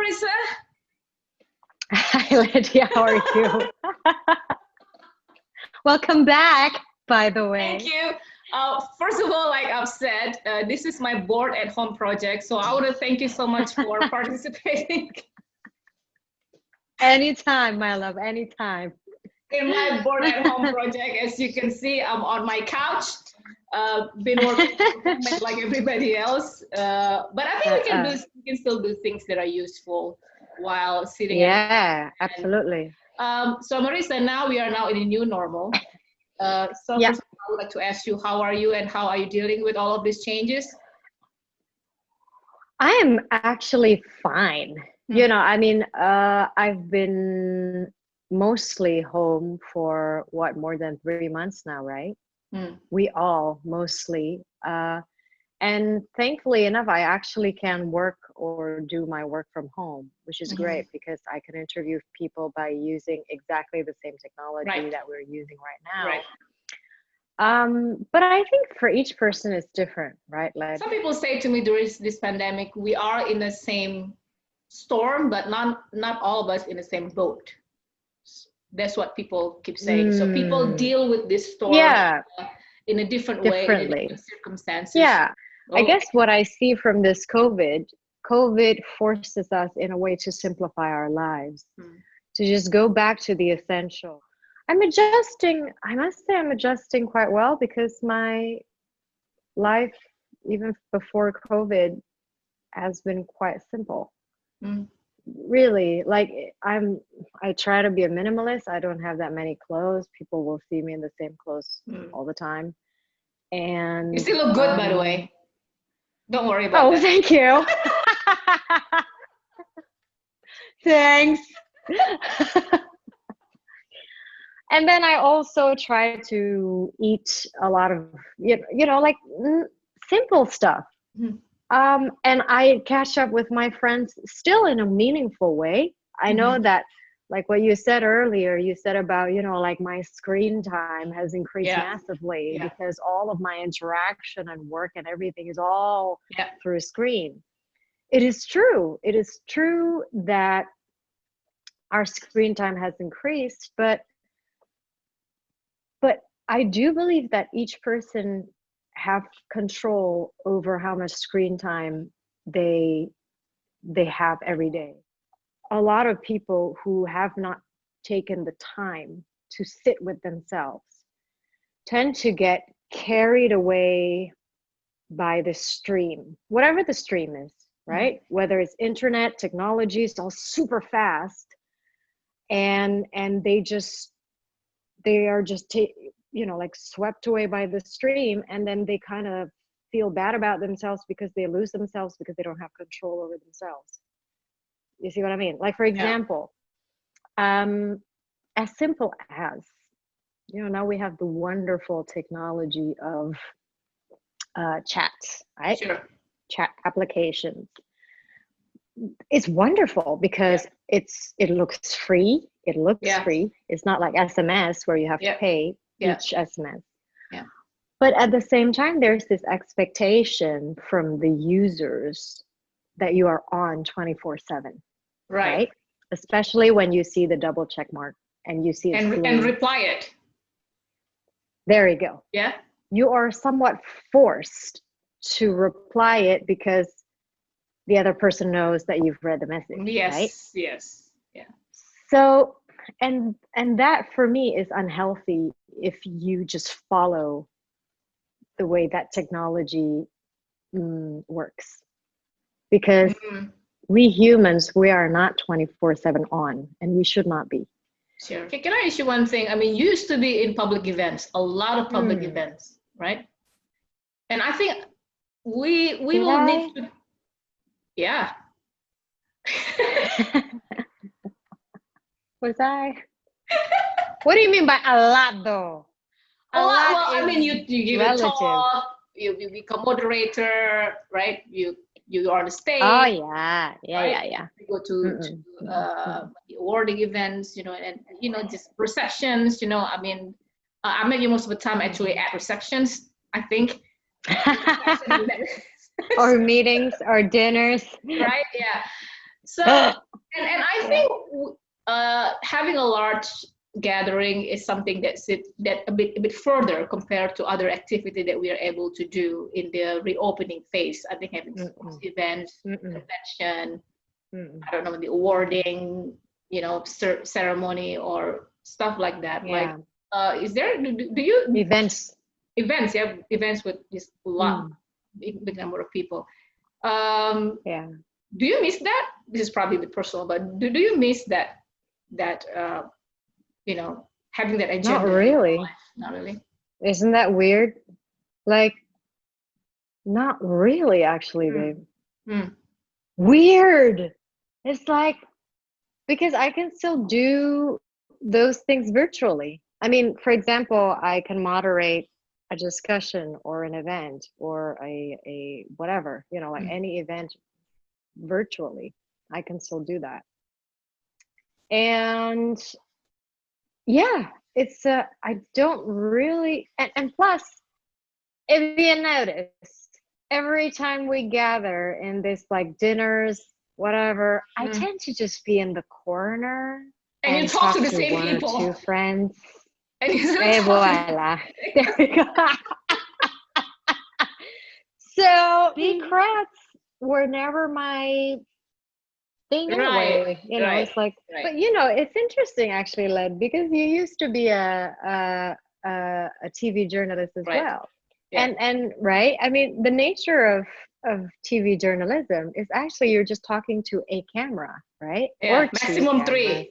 Marissa. Hi, Lydia. How are you? Welcome back, by the way. Thank you. First of all, like I've said, this is my board at home project. So I want to thank you so much for participating. Anytime, my love, anytime. In my board at home project, as you can see, I'm on my couch, been working like everybody else. But I think we can still do things that are useful while sitting. Yeah, absolutely. So Marissa, now we are now in a new normal. First of all, I would like to ask you, how are you and how are you dealing with all of these changes? I am actually fine. You know, I mean, I've been mostly home for more than 3 months now, right? We all mostly. And thankfully enough, I actually can work or do my work from home, which is great because I can interview people by using exactly the same technology that we're using right now. But I think for each person it's different, right? Like, some people say to me during this pandemic, we are in the same storm, but not all of us in the same boat. That's what people keep saying. So people deal with this storm in a different way, in different circumstances. Yeah. I guess what I see from this COVID forces us in a way to simplify our lives, to just go back to the essential. I must say I'm adjusting quite well because my life, even before COVID, has been quite simple. Really, like I try to be a minimalist. I don't have that many clothes. People will see me in the same clothes all the time. And you still look good, by the way. Don't worry about that. Oh, thank you. Thanks. And then I also try to eat a lot of, like simple stuff. And I catch up with my friends still in a meaningful way. I know that, like what you said earlier, you said about, like my screen time has increased massively because all of my interaction and work and everything is all through a screen. It is true. It is true that our screen time has increased, but I do believe that each person have control over how much screen time they have every day. A lot of people who have not taken the time to sit with themselves tend to get carried away by the stream, whatever the stream is, right? Whether it's internet, technology, it's all super fast, and they are just like swept away by the stream, and then they kind of feel bad about themselves because they lose themselves because they don't have control over themselves. You see what I mean? Like, for example, as simple as, now we have the wonderful technology of chats, right? Chat applications. It's wonderful because it looks free. It looks free. It's not like SMS where you have to pay each SMS. But at the same time, there's this expectation from the users that you are on 24/7, right? Especially when you see the double check mark and you see it and reply it. There you go. Yeah. You are somewhat forced to reply it because the other person knows that you've read the message. Right? Yes. Yeah. So, and that for me is unhealthy if you just follow the way that technology works, because we humans, we are not 24/7 on, and we should not be. Sure. Okay, can I ask you one thing? I mean, you used to be in public events, a lot of public events, right? And I think we will need to, Was I? What do you mean by a lot, though? A lot. Well, I mean, you give a talk, you become moderator, right? You are on the stage. Oh yeah. You go to awarding events, and just receptions. I mean, I met you most of the time actually at receptions, I think. Or meetings or dinners. Right? Yeah. So, and I think having a large gathering is something that a bit further compared to other activity that we are able to do in the reopening phase. I think having sports events, convention, I don't know, the awarding, ceremony or stuff like that. Yeah. Like, is there, do you Events, events with just a lot, big number of people. yeah. Do you miss that? This is probably the personal, but do you miss that having that agenda? Not really. Not really. Isn't that weird? Like, not really, actually, babe. Weird. It's like, because I can still do those things virtually. I mean, for example, I can moderate a discussion or an event or a whatever, like any event virtually. I can still do that. And yeah, it's I don't really, and plus, if you notice, every time we gather in this like dinners, whatever, I tend to just be in the corner and you talk to the same one people. or two friends. And Hey, voila. There we go. So secrets were never my thing anyway. It's like, but it's interesting actually, Led, because you used to be a TV journalist as well. Yeah. And right, I mean, the nature of TV journalism is actually you're just talking to a camera, right? Yeah, or maximum 3.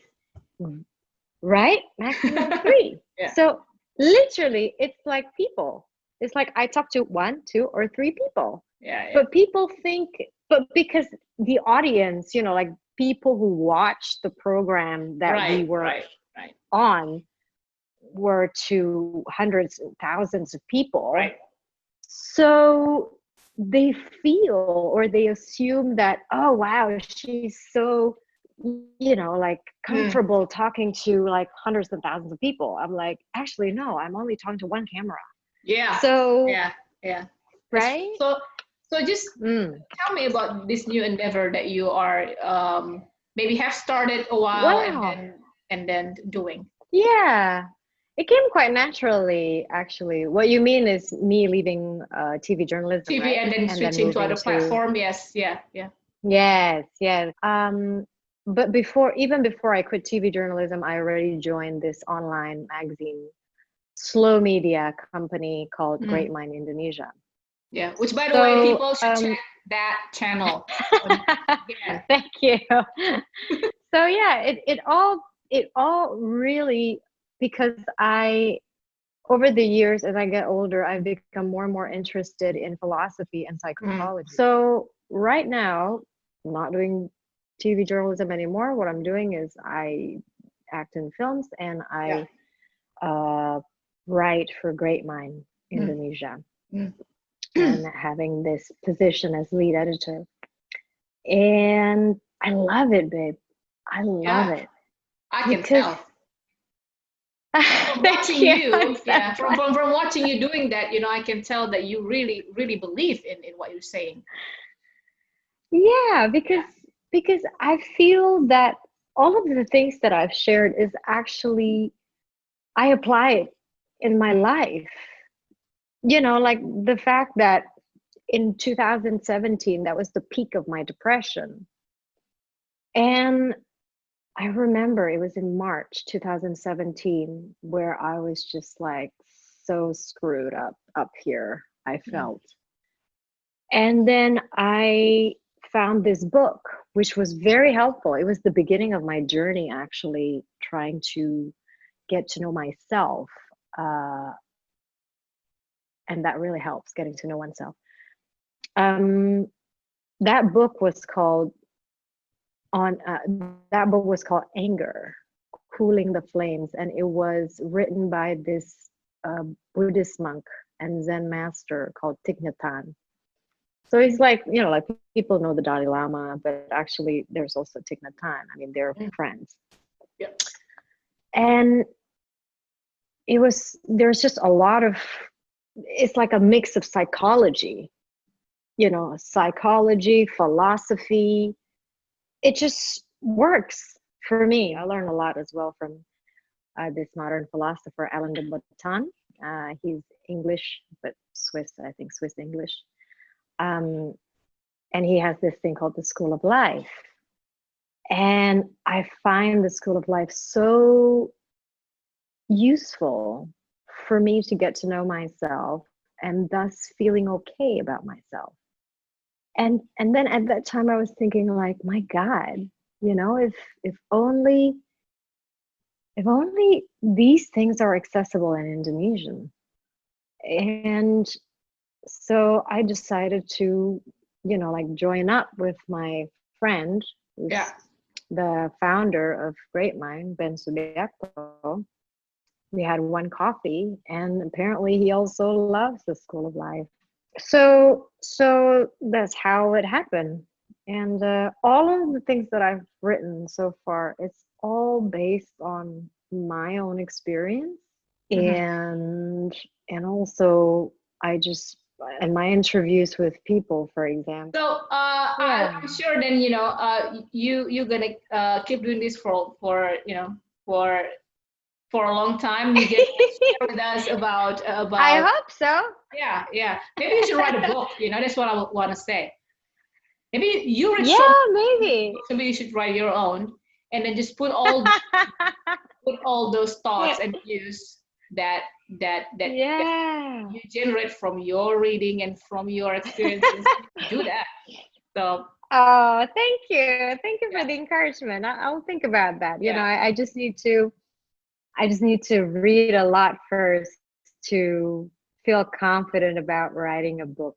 Right? Maximum 3. Yeah. So literally it's like people. It's like I talk to 1, 2, or 3 people. Yeah. But people think, but because the audience, like people who watch the program that we were on were to hundreds and thousands of people. Right. So they feel or they assume that, oh wow, she's so like comfortable talking to like hundreds of thousands of people. I'm like, actually no, I'm only talking to one camera. Yeah. So yeah. Right. So just tell me about this new endeavor that you are maybe have started a while and then doing. Yeah. It came quite naturally, actually. What you mean is me leaving TV journalism, TV, right? And then switching to other platform. Yes. Yeah. Yes. But even before I quit TV journalism, I already joined this online magazine, slow media company called Greatmind Indonesia. Yeah, which by the way, people should check that channel. Thank you. So yeah, it all really, because over the years, as I get older, I've become more and more interested in philosophy and psychology. So right now, I'm not doing TV journalism anymore. What I'm doing is I act in films and I write for Greatmind Indonesia, and having this position as lead editor. And I love it, babe. I love it. I can tell. From watching from watching you doing that, I can tell that you really, really believe in what you're saying. Yeah, because I feel that all of the things that I've shared is actually, I apply it in my life. Like the fact that in 2017, that was the peak of my depression. And I remember it was in March 2017 where I was just like so screwed up here, I felt. And then I found this book, which was very helpful. It was the beginning of my journey, actually, trying to get to know myself. And that really helps, getting to know oneself. That book was called Anger, Cooling the Flames, and it was written by this Buddhist monk and Zen master called Thich Nhat Hanh. So it's like, like people know the Dalai Lama, but actually there's also Thich Nhat Hanh. I mean, they're friends. Yeah. And there's just a lot of, it's like a mix of psychology, psychology, philosophy, it just works for me. I learned a lot as well from this modern philosopher, Alain de Botton. He's English, but Swiss, I think Swiss English. And he has this thing called the School of Life. And I find the School of Life so useful for me to get to know myself and thus feeling okay about myself. And then at that time I was thinking, like, my God, you know, if only these things are accessible in Indonesian. And so I decided to, you know, like, join up with my friend, who's the founder of Greatmind, Ben Subiakto. We had one coffee, and apparently he also loves the School of Life. So that's how it happened. And all of the things that I've written so far, it's all based on my own experience. And also I just, and my interviews with people, for example. So I'm sure then, you know, you're gonna keep doing this for you know, for a long time. You get to share with us about I hope so. Yeah. Maybe you should write a book. You know, that's what I want to say. Maybe you read maybe. Maybe you should write your own, and then just put all those thoughts and views that you generate from your reading and from your experiences. Do that. So. Oh, thank you for the encouragement. I'll think about that. You know, I just need to read a lot first to feel confident about writing a book.